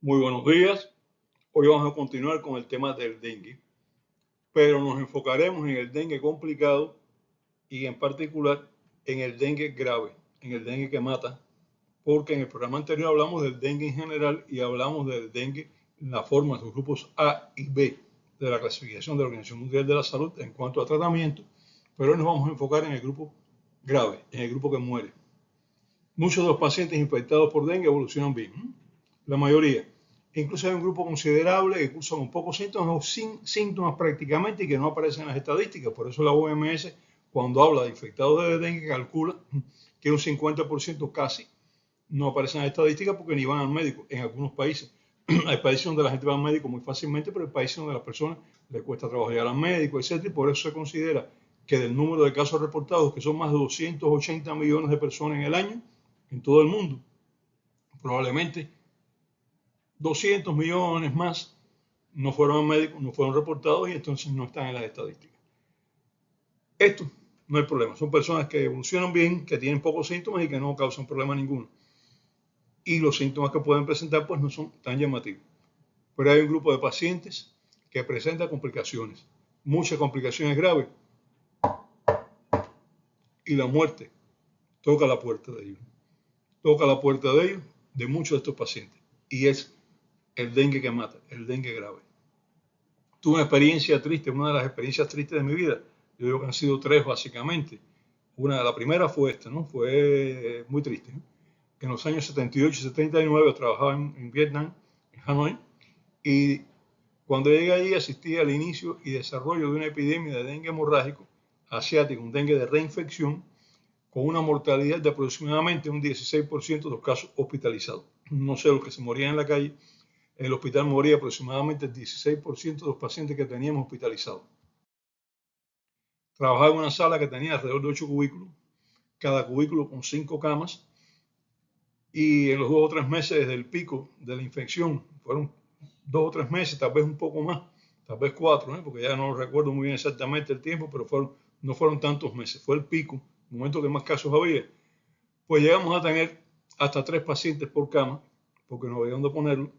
Muy buenos días. Hoy vamos a continuar con el tema del dengue, pero nos enfocaremos en el dengue complicado y en particular en el dengue grave, en el dengue que mata, porque en el programa anterior hablamos del dengue en general y hablamos del dengue en la forma de los grupos A y B de la clasificación de la Organización Mundial de la Salud en cuanto a tratamiento, pero hoy nos vamos a enfocar en el grupo grave, en el grupo que muere. Muchos de los pacientes infectados por dengue evolucionan bien, la mayoría. Incluso hay un grupo considerable que cursa con pocos síntomas o sin síntomas prácticamente y que no aparecen en las estadísticas. Por eso la OMS, cuando habla de infectados de dengue, calcula que un 50% casi no aparecen en las estadísticas porque ni van al médico en algunos países. Hay países donde la gente va al médico muy fácilmente, pero hay países donde a las personas les cuesta trabajo llegar al médico, etc. Y por eso se considera que del número de casos reportados, que son más de 280 millones de personas en el año, en todo el mundo, probablemente 200 millones más no fueron al médico, no fueron reportados y entonces no están en las estadísticas. Esto no hay problema, son personas que evolucionan bien, que tienen pocos síntomas y que no causan problema ninguno. Y los síntomas que pueden presentar pues no son tan llamativos. Pero hay un grupo de pacientes que presenta complicaciones, muchas complicaciones graves, y la muerte toca la puerta de ellos. Toca la puerta de ellos, de muchos de estos pacientes. Y es el dengue que mata, el dengue grave. Tuve una experiencia triste, una de las experiencias tristes de mi vida. Yo digo que han sido tres básicamente. La primera fue esta, ¿no? Fue muy triste, ¿no? Que en los años 78 y 79 trabajaba en Vietnam, en Hanoi, y cuando llegué allí asistí al inicio y desarrollo de una epidemia de dengue hemorrágico asiático, un dengue de reinfección, con una mortalidad de aproximadamente un 16% de los casos hospitalizados. No sé, los que se morían en la calle, en el hospital moría aproximadamente el 16% de los pacientes que teníamos hospitalizados. Trabajaba en una sala que tenía alrededor de 8 cubículos, cada cubículo con 5 camas, y en los 2 o 3 meses desde el pico de la infección, fueron 2 o 3 meses, tal vez un poco más, tal vez 4, porque ya no recuerdo muy bien exactamente el tiempo, pero no fueron tantos meses, fue el pico, el momento que más casos había. Pues llegamos a tener hasta 3 pacientes por cama, porque no había dónde ponerlo.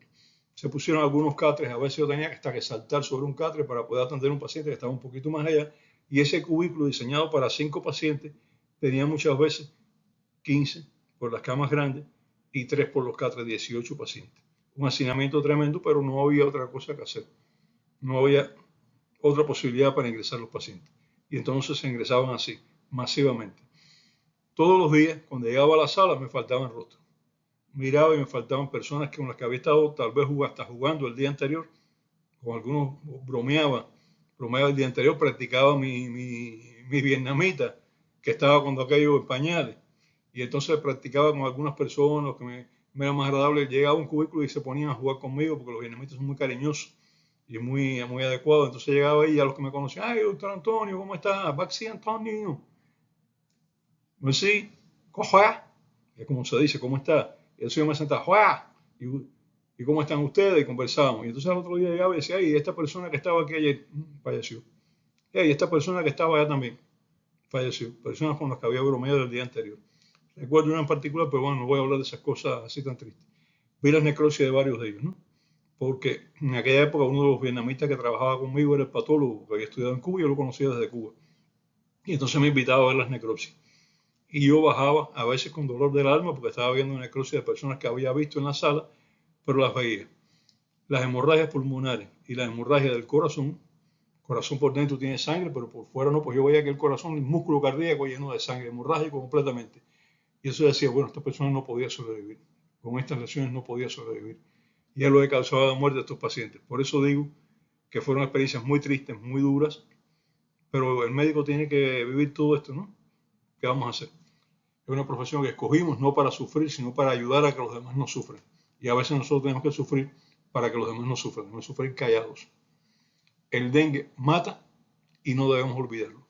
Se pusieron algunos catres, a veces yo tenía hasta que saltar sobre un catre para poder atender a un paciente que estaba un poquito más allá, y ese cubículo diseñado para 5 pacientes tenía muchas veces 15 por las camas grandes y 3 por los catres, 18 pacientes. Un hacinamiento tremendo, pero no había otra cosa que hacer. No había otra posibilidad para ingresar los pacientes. Y entonces se ingresaban así, masivamente. Todos los días, cuando llegaba a la sala, me faltaban rostros. Miraba y me faltaban personas con las que había estado tal vez hasta jugando el día anterior, con algunos bromeaba el día anterior, practicaba mi vietnamita, que estaba cuando aquello en pañales, y entonces practicaba con algunas personas que me era más agradable. Llegaba a un cubículo y se ponían a jugar conmigo, porque los vietnamitas son muy cariñosos y muy adecuados. Entonces llegaba ahí a los que me conocían: ay, doctor Antonio, ¿cómo está? Baxi Antonio. Pues sí, coja, es como se dice, ¿cómo está? Y eso yo me sentaba, ¡juá! ¿Y cómo están ustedes? Y conversábamos. Y entonces al otro día llegaba y decía: ay, esta persona que estaba aquí ayer falleció. Y esta persona que estaba allá también falleció. Personas con las que había bromeado el día anterior. Recuerdo una en particular, pero bueno, no voy a hablar de esas cosas así tan tristes. Vi la necrosis de varios de ellos, ¿no? Porque en aquella época uno de los vietnamitas que trabajaba conmigo era el patólogo que había estudiado en Cuba y yo lo conocía desde Cuba. Y entonces me invitaba a ver las necrosis. Y yo bajaba a veces con dolor del alma porque estaba viendo una necrosis de personas que había visto en la sala, pero las veía. Las hemorragias pulmonares y la hemorragia del corazón por dentro tiene sangre, pero por fuera no, pues yo veía que el corazón, el músculo cardíaco lleno de sangre, hemorrágico completamente. Y eso decía: bueno, esta persona no podía sobrevivir. Con estas lesiones no podía sobrevivir. Y es lo que causaba la muerte de estos pacientes. Por eso digo que fueron experiencias muy tristes, muy duras, pero el médico tiene que vivir todo esto, ¿no? ¿Qué vamos a hacer? Es una profesión que escogimos no para sufrir, sino para ayudar a que los demás no sufran. Y a veces nosotros tenemos que sufrir para que los demás no sufran, no sufrir callados. El dengue mata y no debemos olvidarlo.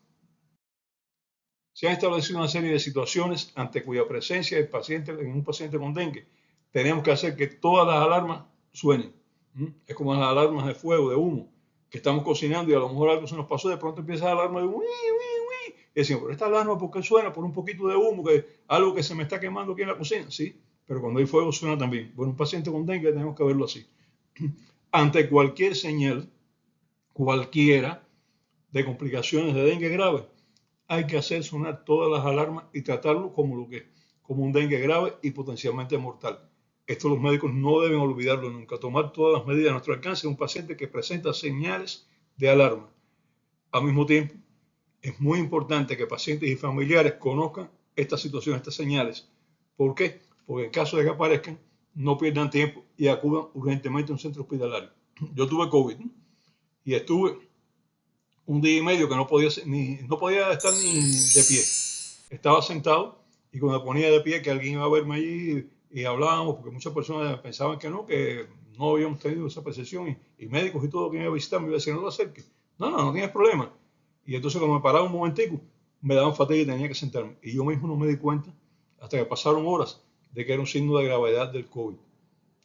Se han establecido una serie de situaciones ante cuya presencia en un paciente con dengue tenemos que hacer que todas las alarmas suenen. Es como las alarmas de fuego, de humo, que estamos cocinando y a lo mejor algo se nos pasó, de pronto empieza la alarma de humo, y decimos: pero esta alarma, ¿por qué suena? Por un poquito de humo, algo que se me está quemando aquí en la cocina. Sí, pero cuando hay fuego suena también. Bueno, un paciente con dengue tenemos que verlo así. Ante cualquier señal, cualquiera, de complicaciones de dengue grave, hay que hacer sonar todas las alarmas y tratarlo como lo que es, como un dengue grave y potencialmente mortal. Esto los médicos no deben olvidarlo nunca, tomar todas las medidas a nuestro alcance en un paciente que presenta señales de alarma. Al mismo tiempo, es muy importante que pacientes y familiares conozcan esta situación, estas señales. ¿Por qué? Porque en caso de que aparezcan, no pierdan tiempo y acudan urgentemente a un centro hospitalario. Yo tuve COVID, ¿no? Y estuve un día y medio que no podía estar ni de pie. Estaba sentado y cuando me ponía de pie que alguien iba a verme allí y hablábamos, porque muchas personas pensaban que no habíamos tenido esa percepción y médicos y todo que me iban a visitar me iban a decir, no te acerques. No tienes problema. Y entonces cuando me paraba un momentico, me daban fatiga y tenía que sentarme. Y yo mismo no me di cuenta, hasta que pasaron horas, de que era un signo de gravedad del COVID.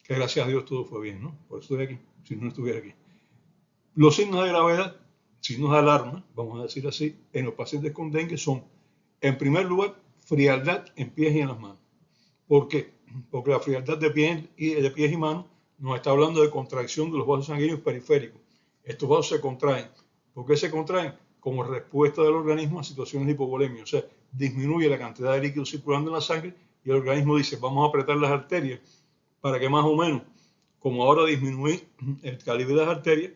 Que gracias a Dios todo fue bien, ¿no? Por eso estoy aquí, si no estuviera aquí. Los signos de gravedad, signos de alarma, vamos a decir así, en los pacientes con dengue son, en primer lugar, frialdad en pies y en las manos. ¿Por qué? Porque la frialdad de pies y manos nos está hablando de contracción de los vasos sanguíneos periféricos. Estos vasos se contraen. ¿Por qué se contraen? Como respuesta del organismo a situaciones de hipovolemia. O sea, disminuye la cantidad de líquido circulando en la sangre y el organismo dice, vamos a apretar las arterias para que más o menos, como ahora disminuir el calibre de las arterias,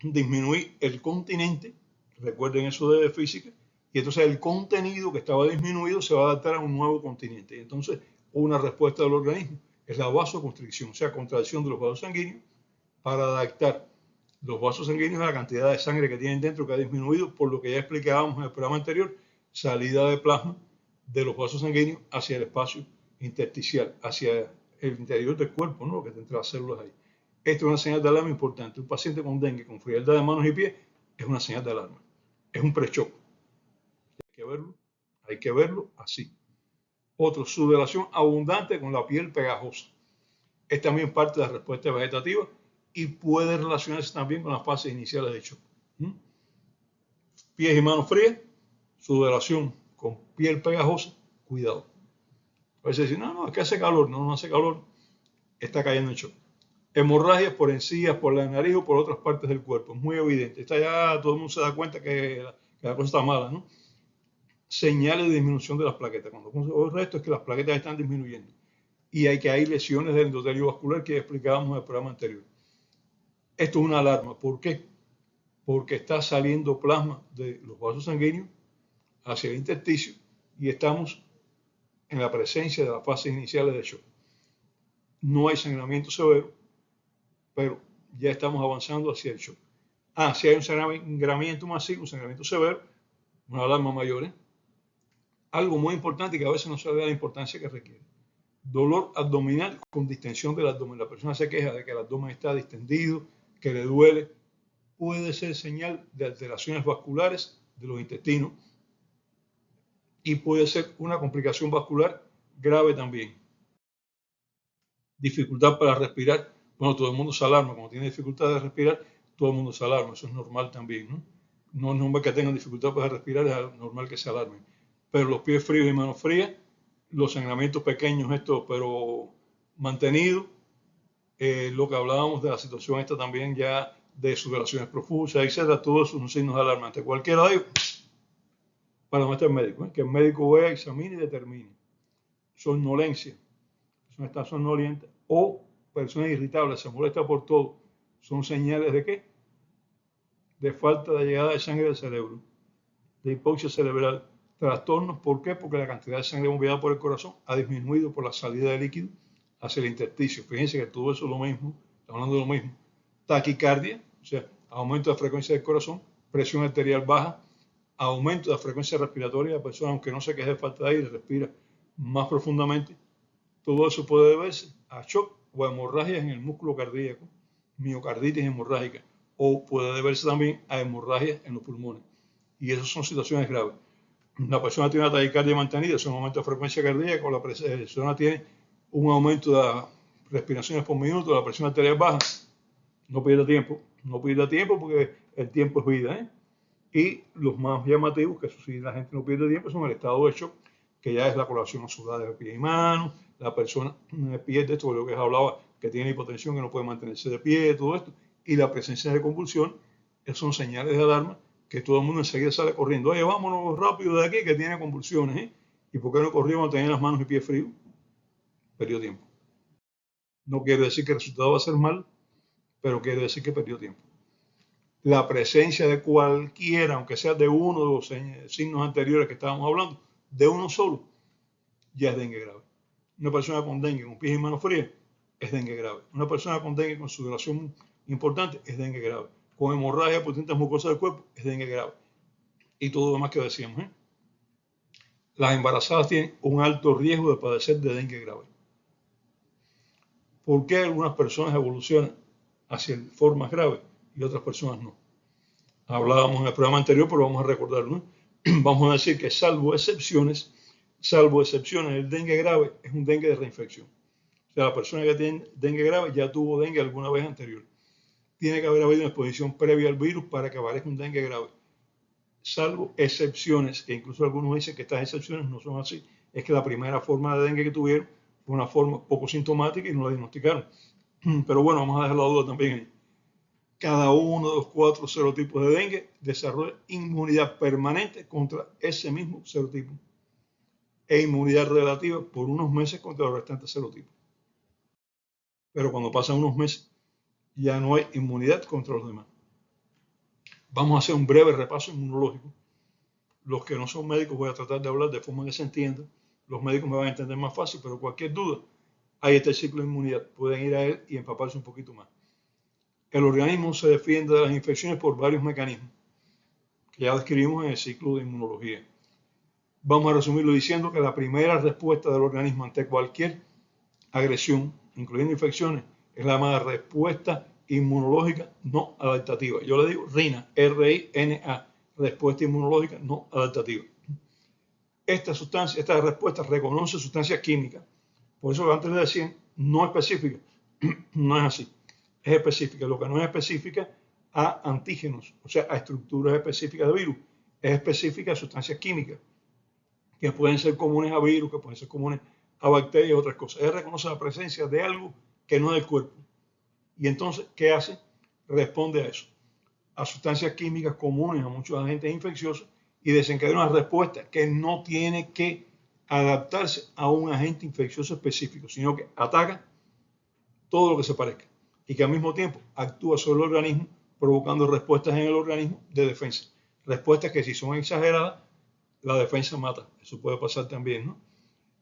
disminuir el continente, recuerden eso de física, y entonces el contenido que estaba disminuido se va a adaptar a un nuevo continente. Y entonces una respuesta del organismo es la vasoconstricción, o sea, contracción de los vasos sanguíneos para adaptar los vasos sanguíneos a la cantidad de sangre que tienen dentro, que ha disminuido, por lo que ya explicábamos en el programa anterior, salida de plasma de los vasos sanguíneos hacia el espacio intersticial, hacia el interior del cuerpo, ¿no? Lo que tendrá las células ahí. Esto es una señal de alarma importante. Un paciente con dengue, con frialdad de manos y pies, es una señal de alarma. Es un prechoque. Hay que verlo así. Otro, sudoración abundante con la piel pegajosa. Es también parte de la respuesta vegetativa y puede relacionarse también con las fases iniciales de shock. Pies y manos frías, sudoración con piel pegajosa, cuidado. A veces dicen, no, es que hace calor. No hace calor, está cayendo en shock. Hemorragias por encías, por la nariz o por otras partes del cuerpo. Es muy evidente. Está ya, todo el mundo se da cuenta que la cosa está mala, ¿no? Señales de disminución de las plaquetas. Cuando el resto es que las plaquetas están disminuyendo. Y hay lesiones del endotelio vascular que explicábamos en el programa anterior. Esto es una alarma. ¿Por qué? Porque está saliendo plasma de los vasos sanguíneos hacia el intersticio y estamos en la presencia de las fases iniciales de shock. No hay sangramiento severo, pero ya estamos avanzando hacia el shock. Si hay un sangramiento masivo, un sangramiento severo, una alarma mayor. Algo muy importante que a veces no se le da la importancia que requiere. Dolor abdominal con distensión del abdomen. La persona se queja de que el abdomen está distendido, que le duele. Puede ser señal de alteraciones vasculares de los intestinos y puede ser una complicación vascular grave también. Dificultad para respirar. Bueno, todo el mundo se alarma. Cuando tiene dificultad de respirar, todo el mundo se alarma. Eso es normal también, ¿no? No es normal que tengan dificultad para respirar, es normal que se alarmen. Pero los pies fríos y manos frías, los sangramientos pequeños estos, pero mantenidos, lo que hablábamos de la situación esta también ya de sudoraciones profusas, etcétera, todos esos son signos alarmantes. Cualquiera de ellos, para no estar médico, que el médico vea, examine y determine. Somnolencia, persona está somnolienta, o persona irritable, se molesta por todo, son señales de ¿qué? De falta de llegada de sangre al cerebro, de hipoxia cerebral, trastornos. ¿Por qué? Porque la cantidad de sangre bombeada por el corazón ha disminuido por la salida de líquido hacia el intersticio. Fíjense que todo eso es lo mismo, estamos hablando de lo mismo. Taquicardia, o sea, aumento de frecuencia del corazón, presión arterial baja, aumento de la frecuencia respiratoria, la persona, aunque no se queje de falta de aire, respira más profundamente. Todo eso puede deberse a shock o a hemorragias en el músculo cardíaco, miocarditis hemorrágica, o puede deberse también a hemorragias en los pulmones. Y esas son situaciones graves. La persona tiene una taquicardia mantenida, es un aumento de frecuencia cardíaca, o la persona tiene un aumento de respiraciones por minuto, la presión arterial baja. No pierda tiempo porque el tiempo es vida. Y los más llamativos, que eso sí la gente no pierde tiempo, son el estado de shock, que ya es la coloración azulada de pie y mano, la persona pierde esto de lo que les hablaba, que tiene hipotensión, que no puede mantenerse de pie, todo esto, y la presencia de convulsión, son señales de alarma que todo el mundo enseguida sale corriendo. Oye, vámonos rápido de aquí que tiene convulsiones, ¿eh? ¿Y por qué no corrió cuando tenía las manos y pies fríos? Perdió tiempo. No quiere decir que el resultado va a ser mal, pero quiere decir que perdió tiempo. La presencia de cualquiera, aunque sea de uno de los signos anteriores que estábamos hablando, de uno solo, ya es dengue grave. Una persona con dengue con pies y manos frías es dengue grave. Una persona con dengue con sudoración importante es dengue grave. Con hemorragia por distintas mucosas del cuerpo es dengue grave. Y todo lo demás que decíamos. Las embarazadas tienen un alto riesgo de padecer de dengue grave. ¿Por qué algunas personas evolucionan hacia formas graves y otras personas no? Hablábamos en el programa anterior, pero vamos a recordarlo. Vamos a decir que salvo excepciones, el dengue grave es un dengue de reinfección. O sea, la persona que tiene dengue grave ya tuvo dengue alguna vez anterior. Tiene que haber habido una exposición previa al virus para que aparezca un dengue grave. Salvo excepciones, que incluso algunos dicen que estas excepciones no son así. Es que la primera forma de dengue que tuvieron fue una forma poco sintomática y no la diagnosticaron. Pero bueno, vamos a dejar la duda también ahí. Cada uno de los 4 serotipos de dengue desarrolla inmunidad permanente contra ese mismo serotipo e inmunidad relativa por unos meses contra los restantes serotipos. Pero cuando pasan unos meses, ya no hay inmunidad contra los demás. Vamos a hacer un breve repaso inmunológico. Los que no son médicos voy a tratar de hablar de forma que se entienda. Los médicos me van a entender más fácil, pero cualquier duda, ahí está el ciclo de inmunidad. Pueden ir a él y empaparse un poquito más. El organismo se defiende de las infecciones por varios mecanismos que ya describimos en el ciclo de inmunología. Vamos a resumirlo diciendo que la primera respuesta del organismo ante cualquier agresión, incluyendo infecciones, es la llamada respuesta inmunológica no adaptativa. Yo le digo RINA, R-I-N-A, respuesta inmunológica no adaptativa. Esta respuesta reconoce sustancias químicas. Por eso antes le decían no específica. No es así. Es específica. Lo que no es específica a antígenos, o sea, a estructuras específicas de virus. Es específica a sustancias químicas que pueden ser comunes a virus, que pueden ser comunes a bacterias y otras cosas. Él reconoce la presencia de algo que no es del cuerpo. Y entonces, ¿qué hace? Responde a eso, a sustancias químicas comunes a muchos agentes infecciosos y desencadena una respuesta que no tiene que adaptarse a un agente infeccioso específico, sino que ataca todo lo que se parezca y que al mismo tiempo actúa sobre el organismo provocando respuestas en el organismo de defensa. Respuestas que si son exageradas, la defensa mata. Eso puede pasar también, ¿no?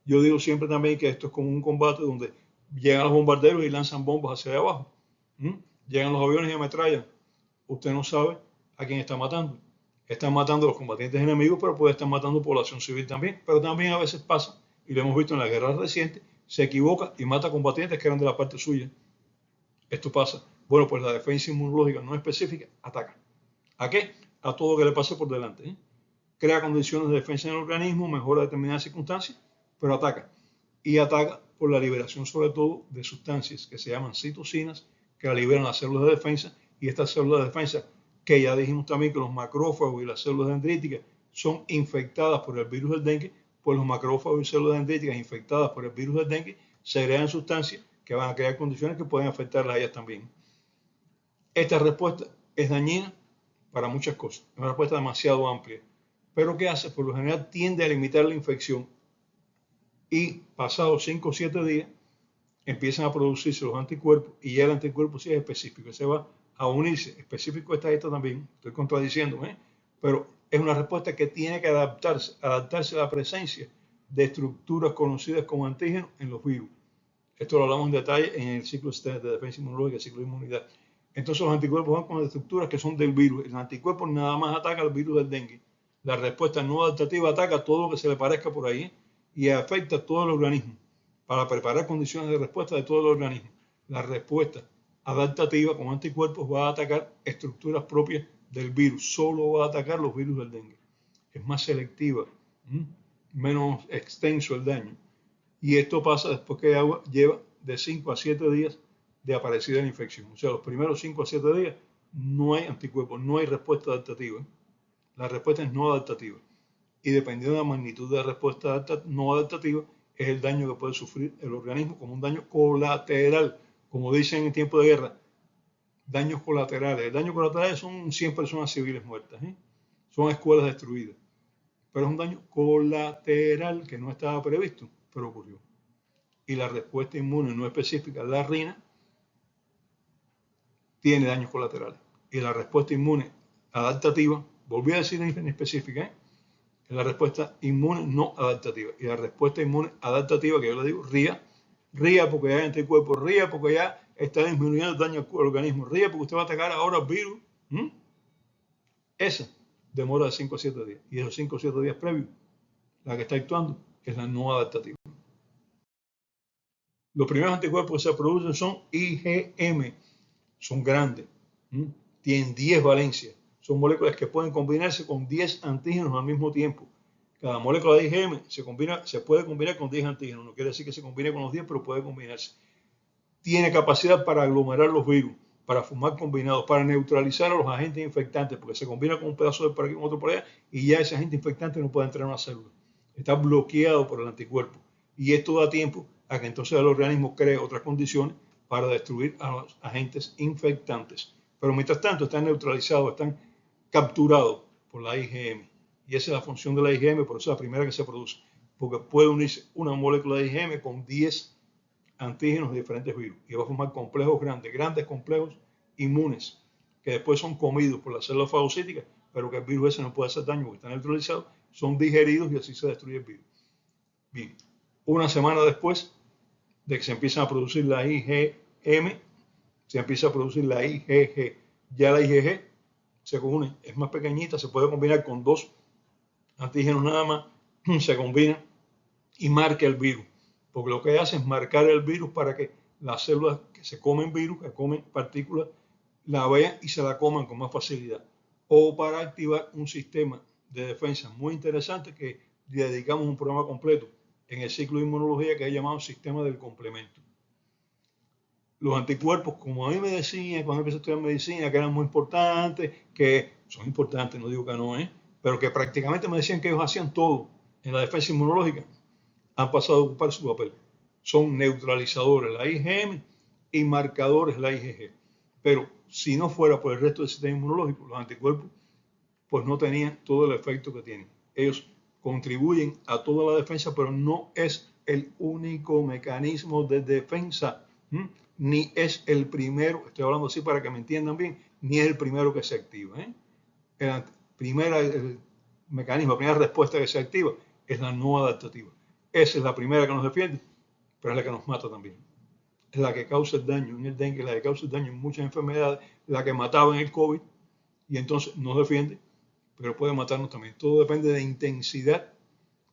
Yo digo siempre también que esto es como un combate donde llegan los bombarderos y lanzan bombas hacia abajo. Llegan los aviones y ametrallan. Usted no sabe a quién está matando. Están matando a los combatientes enemigos, pero puede estar matando población civil también. Pero también a veces pasa, y lo hemos visto en la guerra reciente, se equivoca y mata combatientes que eran de la parte suya. Esto pasa. Bueno, pues la defensa inmunológica no específica ataca. ¿A qué? A todo lo que le pase por delante. Crea condiciones de defensa en el organismo, mejora determinadas circunstancias, pero ataca. Y ataca por la liberación sobre todo de sustancias que se llaman citocinas, que la liberan las células de defensa, y estas células de defensa, que ya dijimos también que los macrófagos y las células dendríticas son infectadas por el virus del dengue, pues los macrófagos y células dendríticas infectadas por el virus del dengue segregan sustancias que van a crear condiciones que pueden afectarlas a ellas también. Esta respuesta es dañina para muchas cosas, es una respuesta demasiado amplia. Pero ¿qué hace? Por lo general tiende a limitar la infección y pasados 5 o 7 días empiezan a producirse los anticuerpos y ya el anticuerpo sí es específico, se va a unirse. Específico está esto también, estoy contradiciéndome, pero es una respuesta que tiene que adaptarse a la presencia de estructuras conocidas como antígenos en los virus. Esto lo hablamos en detalle en el ciclo de defensa inmunológica, el ciclo de inmunidad. Entonces los anticuerpos van con las estructuras que son del virus. El anticuerpo nada más ataca al virus del dengue. La respuesta no adaptativa ataca todo lo que se le parezca por ahí y afecta a todo el organismo para preparar condiciones de respuesta de todo el organismo. La respuesta adaptativa con anticuerpos va a atacar estructuras propias del virus, solo va a atacar los virus del dengue. Es más selectiva, menos extenso el daño. Y esto pasa después que lleva de 5 a 7 días de aparecida la infección. O sea, los primeros 5 a 7 días no hay anticuerpos, no hay respuesta adaptativa. La respuesta es no adaptativa. y dependiendo de la magnitud de la respuesta no adaptativa, es el daño que puede sufrir el organismo como un daño colateral. Como dicen en tiempo de guerra, daños colaterales. El daño colateral son 100 personas civiles muertas, ¿eh? Son escuelas destruidas. Pero es un daño colateral que no estaba previsto, pero ocurrió. Y la respuesta inmune no específica, la RINA, tiene daños colaterales. Y la respuesta inmune adaptativa, volví a decir en específica, ¿eh? Es la respuesta inmune no adaptativa. Y la respuesta inmune adaptativa, que yo le digo, ría porque ya hay anticuerpos, ría porque ya está disminuyendo el daño al organismo, ría porque usted va a atacar ahora al virus. Esa demora de 5 a 7 días. Y esos 5 o 7 días previos, la que está actuando es la no adaptativa. Los primeros anticuerpos que se producen son IgM, son grandes, tienen 10 valencias, son moléculas que pueden combinarse con 10 antígenos al mismo tiempo. Cada molécula de IgM se puede combinar con 10 antígenos, no quiere decir que se combine con los 10, pero puede combinarse. Tiene capacidad para aglomerar los virus, para formar combinados, para neutralizar a los agentes infectantes, porque se combina con un pedazo de por aquí, con otro por allá, y ya ese agente infectante no puede entrar en una célula. Está bloqueado por el anticuerpo. Y esto da tiempo a que entonces el organismo cree otras condiciones para destruir a los agentes infectantes. Pero mientras tanto están neutralizados, están capturados por la IgM. Y esa es la función de la IgM, por eso es la primera que se produce. Porque puede unirse una molécula de IgM con 10 antígenos de diferentes virus. Y va a formar complejos grandes complejos inmunes, que después son comidos por las células fagocíticas, pero que el virus ese no puede hacer daño porque está neutralizado, son digeridos y así se destruye el virus. Bien, una semana después de que se empiezan a producir la IgM, se empieza a producir la IgG. Ya la IgG se une, es más pequeñita, se puede combinar con 2 antígenos nada más, se combina y marca el virus. Porque lo que hace es marcar el virus para que las células que se comen virus, que comen partículas, la vean y se la coman con más facilidad. O para activar un sistema de defensa muy interesante que le dedicamos un programa completo en el ciclo de inmunología que he llamado sistema del complemento. Los anticuerpos, como a mí me decían cuando empecé a estudiar medicina, que eran muy importantes, que son importantes, no digo que no, pero que prácticamente me decían que ellos hacían todo en la defensa inmunológica, han pasado a ocupar su papel. Son neutralizadores, la IgM, y marcadores, la IgG. Pero si no fuera por el resto del sistema inmunológico, los anticuerpos pues no tenían todo el efecto que tienen. Ellos contribuyen a toda la defensa, pero no es el único mecanismo de defensa, ni es el primero, estoy hablando así para que me entiendan bien, ni es el primero que se activa. El mecanismo, la primera respuesta que se activa es la no adaptativa. Esa es la primera que nos defiende, pero es la que nos mata también. Es la que causa el daño en el dengue, la que causa el daño en muchas enfermedades, la que mataba en el COVID, y entonces nos defiende, pero puede matarnos también. Todo depende de la intensidad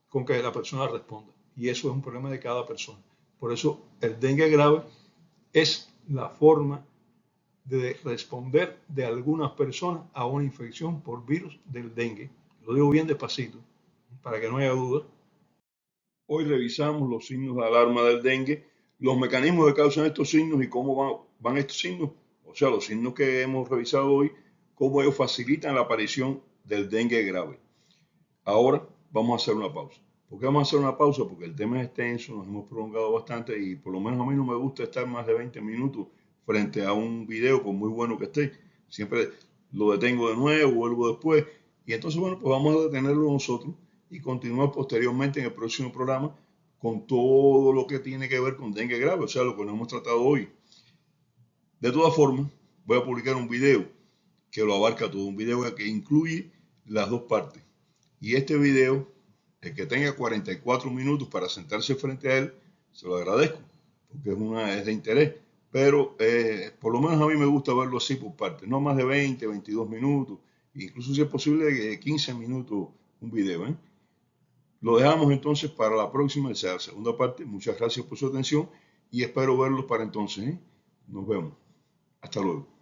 con que la persona responda. Y eso es un problema de cada persona. Por eso el dengue grave es la forma de responder de algunas personas a una infección por virus del dengue. Lo digo bien despacito, para que no haya duda. Hoy revisamos los signos de alarma del dengue, los mecanismos que causan estos signos y cómo van estos signos, o sea, los signos que hemos revisado hoy, cómo ellos facilitan la aparición del dengue grave. Ahora vamos a hacer una pausa. ¿Por qué vamos a hacer una pausa? Porque el tema es extenso, nos hemos prolongado bastante y por lo menos a mí no me gusta estar más de 20 minutos frente a un video, por muy bueno que esté. Siempre lo detengo de nuevo, vuelvo después. Y entonces, bueno, pues vamos a detenerlo nosotros y continuar posteriormente en el próximo programa con todo lo que tiene que ver con dengue grave, o sea, lo que nos hemos tratado hoy. De todas formas, voy a publicar un video que lo abarca todo, un video que incluye las dos partes. Y este video, el que tenga 44 minutos para sentarse frente a él, se lo agradezco, porque es de interés. Pero por lo menos a mí me gusta verlo así por partes, no más de 20, 22 minutos, incluso si es posible 15 minutos un video. Lo dejamos entonces para la próxima, esa segunda parte. Muchas gracias por su atención y espero verlos para entonces. Nos vemos. Hasta luego.